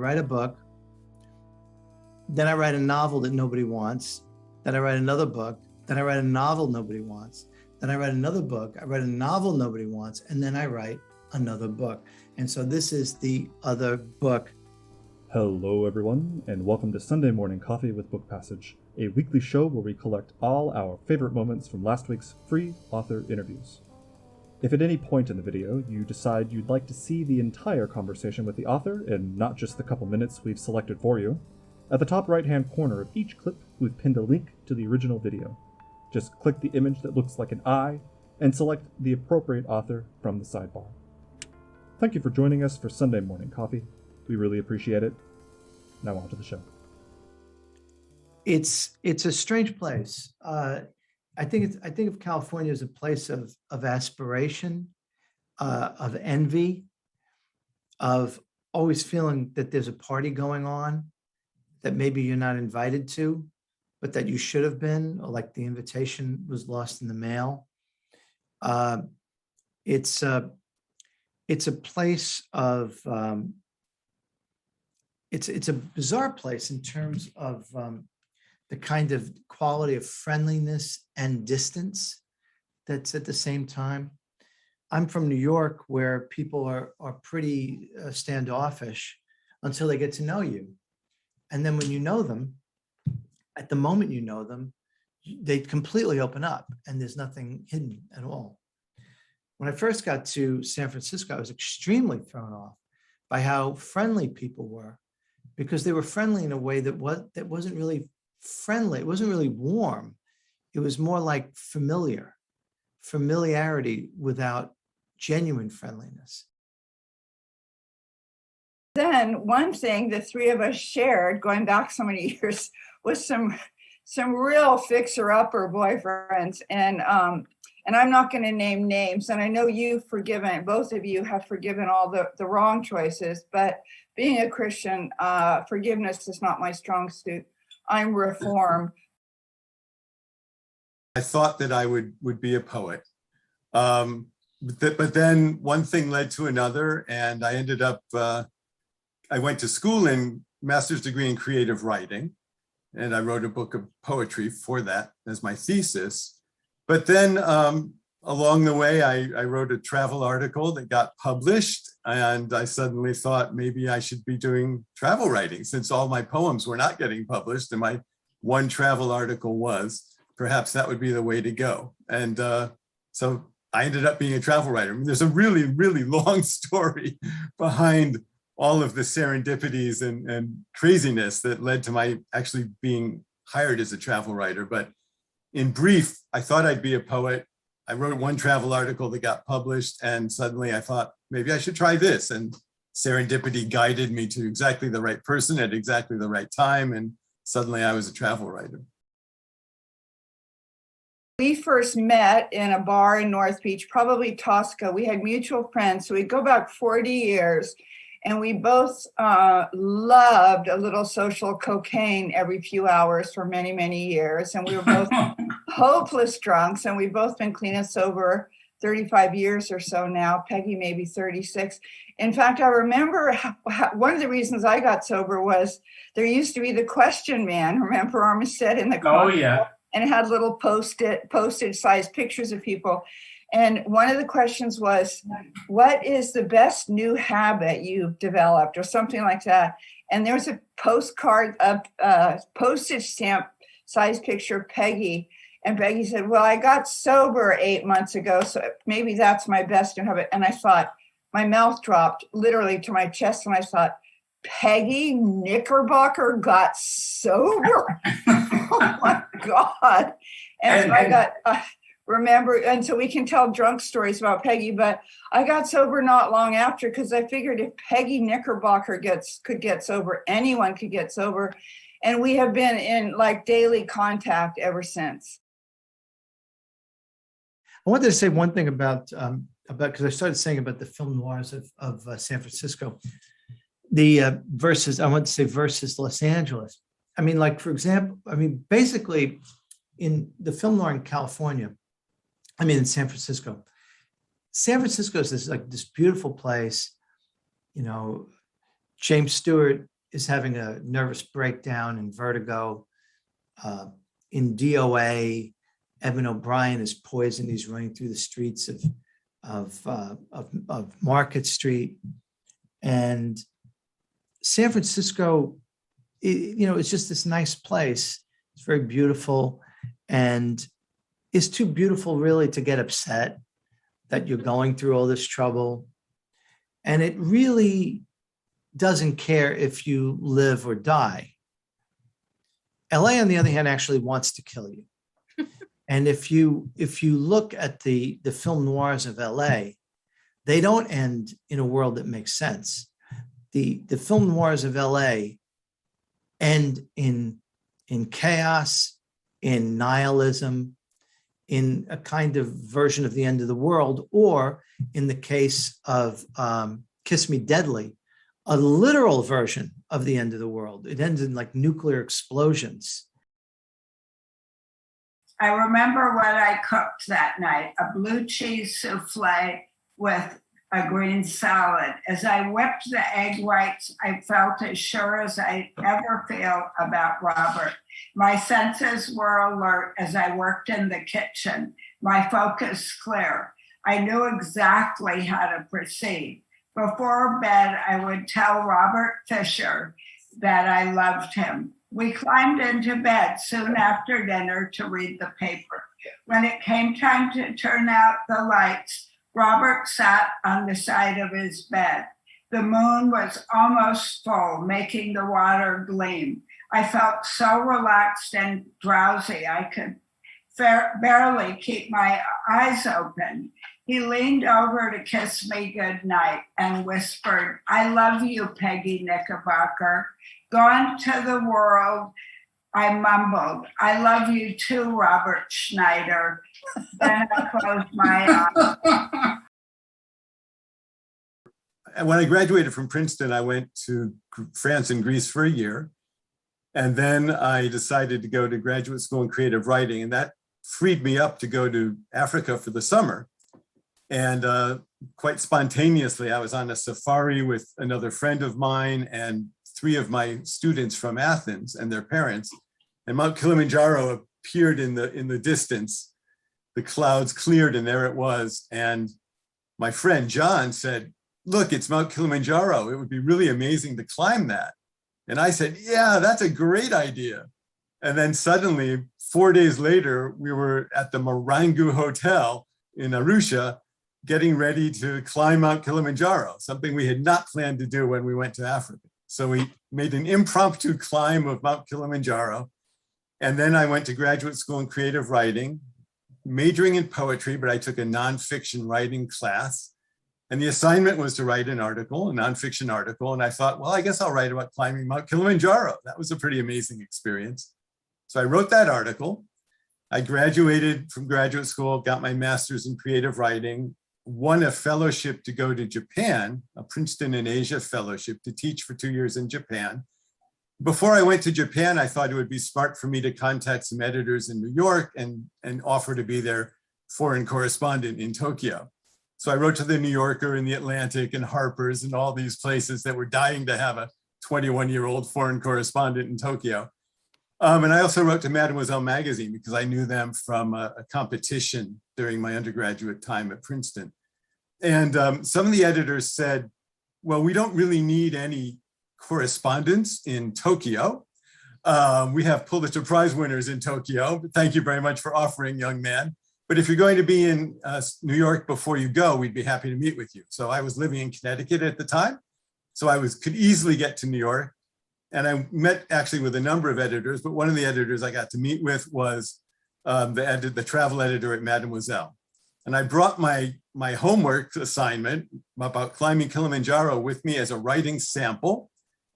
write a book, then I write a novel that nobody wants, then I write another book, then I write a novel nobody wants, then I write another book, I write a novel nobody wants, and then I write another book. And so this is the other book. Hello everyone, and welcome to Sunday Morning Coffee with Book Passage, a weekly show where we collect all our favorite moments from last week's free author interviews. If at any point in the video you decide you'd like to see the entire conversation with the author and not just the couple minutes we've selected for you, at the top right-hand corner of each clip we've pinned a link to the original video. Just click the image that looks like an eye and select the appropriate author from the sidebar. Thank you for joining us for Sunday Morning Coffee. We really appreciate it. Now on to the show. It's a strange place. I think of California as a place of aspiration, of envy, of always feeling that there's a party going on that maybe you're not invited to, but that you should have been, or like the invitation was lost in the mail. It's a place of it's a bizarre place in terms of the kind of quality of friendliness and distance that's at the same time. I'm from New York, where people are pretty standoffish until they get to know you. And then when you know them, at the moment you know them, they completely open up and there's nothing hidden at all. When I first got to San Francisco, I was extremely thrown off by how friendly people were, because they were friendly in a way that wasn't really friendly. It wasn't really warm. It was more like familiarity without genuine friendliness. Then one thing the three of us shared, going back so many years, was some real fixer-upper boyfriends, and I'm not going to name names. And I know both of you have forgiven all the wrong choices. But being a Christian, forgiveness is not my strong suit. I'm reformed. I thought that I would be a poet. But then one thing led to another, and I ended up, I went to school in master's degree in creative writing, and I wrote a book of poetry for that as my thesis. But then along the way, I wrote a travel article that got published, and I suddenly thought maybe I should be doing travel writing, since all my poems were not getting published and my one travel article was. Perhaps that would be the way to go. And so I ended up being a travel writer. I mean, there's a really, really long story behind all of the serendipities and craziness that led to my actually being hired as a travel writer. But in brief, I thought I'd be a poet. I wrote one travel article that got published, and suddenly I thought, maybe I should try this. And serendipity guided me to exactly the right person at exactly the right time. And suddenly I was a travel writer. We first met in a bar in North Beach, probably Tosca. We had mutual friends, so we go back 40 years. And we both loved a little social cocaine every few hours for many, many years. And we were both hopeless drunks, and we've both been clean and sober 35 years or so now. Peggy maybe 36. In fact, I remember one of the reasons I got sober was there used to be the question man. Remember Armistead in the car? Oh, yeah. And it had little postage-sized pictures of people. And one of the questions was, what is the best new habit you've developed, or something like that? And there was a postcard, a postage stamp size picture of Peggy. And Peggy said, well, I got sober 8 months ago, so maybe that's my best new habit. And I thought, my mouth dropped literally to my chest. And I thought, Peggy Knickerbocker got sober? Oh my God. And I got... remember, and so we can tell drunk stories about Peggy, but I got sober not long after, because I figured if Peggy Knickerbocker could get sober, anyone could get sober. And we have been in like daily contact ever since. I wanted to say one thing about because I started saying about the film noirs of San Francisco, the versus Los Angeles. I mean, like, for example, basically in the film noir in California, in San Francisco. San Francisco is this beautiful place, James Stewart is having a nervous breakdown and vertigo. In DOA, Evan O'Brien is poisoned. He's running through the streets of Market Street. And San Francisco, it's just this nice place. It's very beautiful, and it's too beautiful really to get upset that you're going through all this trouble. And it really doesn't care if you live or die. LA, on the other hand, actually wants to kill you. And if you look at the film noirs of LA, they don't end in a world that makes sense. The film noirs of LA end in chaos, in nihilism, in a kind of version of the end of the world, or in the case of Kiss Me Deadly, a literal version of the end of the world. It ends in like nuclear explosions. I remember what I cooked that night, a blue cheese souffle with a green salad. As I whipped the egg whites, I felt as sure as I ever feel about Robert. My senses were alert as I worked in the kitchen, my focus clear. I knew exactly how to proceed. Before bed, I would tell Robert Fisher that I loved him. We climbed into bed soon after dinner to read the paper. When it came time to turn out the lights, Robert sat on the side of his bed. The moon was almost full, making the water gleam. I felt so relaxed and drowsy, I could barely keep my eyes open. He leaned over to kiss me goodnight and whispered, "I love you, Peggy Knickerbocker." Gone to the world, I mumbled, "I love you too, Robert Schneider." Then I closed my eyes. When I graduated from Princeton, I went to France and Greece for a year. And then I decided to go to graduate school in creative writing. And that freed me up to go to Africa for the summer. And quite spontaneously, I was on a safari with another friend of mine and 3 of my students from Athens and their parents. And Mount Kilimanjaro appeared in the distance. The clouds cleared and there it was. And my friend John said, "Look, it's Mount Kilimanjaro. It would be really amazing to climb that." And I said, "Yeah, that's a great idea." And then suddenly, 4 days later, we were at the Marangu Hotel in Arusha, getting ready to climb Mount Kilimanjaro, something we had not planned to do when we went to Africa. So we made an impromptu climb of Mount Kilimanjaro. And then I went to graduate school in creative writing, majoring in poetry, but I took a nonfiction writing class. And the assignment was to write an article, a nonfiction article. And I thought, well, I guess I'll write about climbing Mount Kilimanjaro. That was a pretty amazing experience. So I wrote that article. I graduated from graduate school, got my master's in creative writing, won a fellowship to go to Japan, a Princeton in Asia fellowship to teach for 2 years in Japan. Before I went to Japan, I thought it would be smart for me to contact some editors in New York and offer to be their foreign correspondent in Tokyo. So I wrote to the New Yorker and the Atlantic and Harper's and all these places that were dying to have a 21-year-old foreign correspondent in Tokyo. And I also wrote to Mademoiselle magazine because I knew them from a competition during my undergraduate time at Princeton. And some of the editors said, well, we don't really need any correspondence in Tokyo. We have Pulitzer Prize winners in Tokyo. But thank you very much for offering, young man. But if you're going to be in New York before you go, we'd be happy to meet with you. So I was living in Connecticut at the time. So I could easily get to New York. And I met actually with a number of editors, but one of the editors I got to meet with was the travel editor at Mademoiselle. And I brought my homework assignment about climbing Kilimanjaro with me as a writing sample.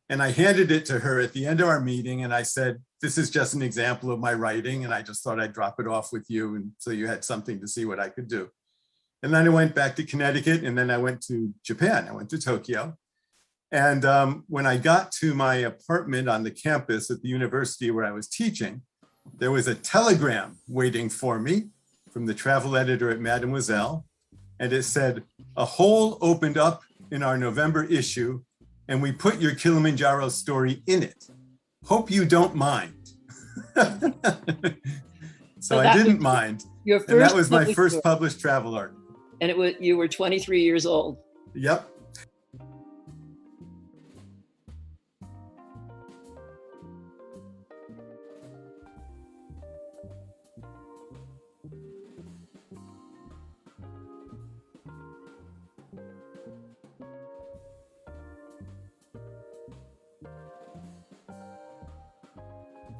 And I handed it to her at the end of our meeting. And I said, this is just an example of my writing. And I just thought I'd drop it off with you. And so you had something to see what I could do. And then I went back to Connecticut and then I went to Japan. I went to Tokyo. And when I got to my apartment on the campus at the university where I was teaching, there was a telegram waiting for me from the travel editor at Mademoiselle. And it said, a hole opened up in our November issue. and we put your Kilimanjaro story in it. Hope you don't mind. So I didn't mind. Your And that first was my published first book, published travel article. and you were 23 years old. Yep.